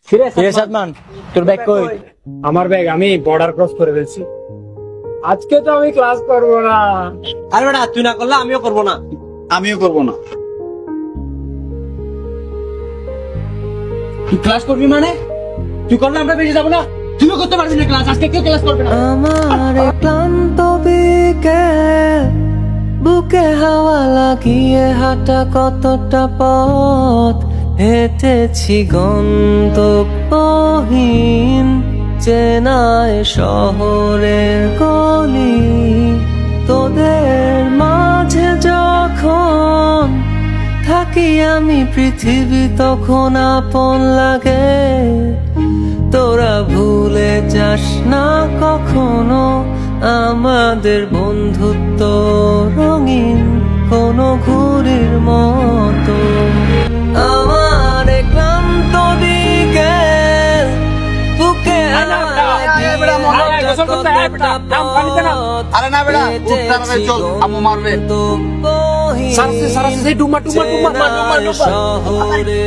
সাদমান তোর ব্যাগ কই? আমার ব্যাগ আমি বর্ডার ক্রস করে ফেলছি। আজকে তো আমি ক্লাস করব না। আরে বেটা তুই না করলে আমিও করব না। আমিও করব না। তুই ক্লাস করবি মানে? তুই করলে আমরা বেরিয়ে যাবো না? তুইও করতে পারবি না ক্লাস, আজকে কেউ ক্লাস করবে না। আমার ক্লান্ত বিকেল, বুকে হাওয়া লাগিয়ে হাঁটা কতটা পথ হেঁটেছি গন্তব্যহীন চেনায় শহরের গলি। তোদের মাঝে যখন থাকি আমি পৃথিবী তখন আপন লাগে। তোরা ভুলে যাস না কখনো আমাদের বন্ধুত্ব রঙিন কোনো ঘুড়ির মতো। আমার ক্লান্ত বিকেল, বুকে আরে না বেড়া, চল আম্মু মারবে। শহরে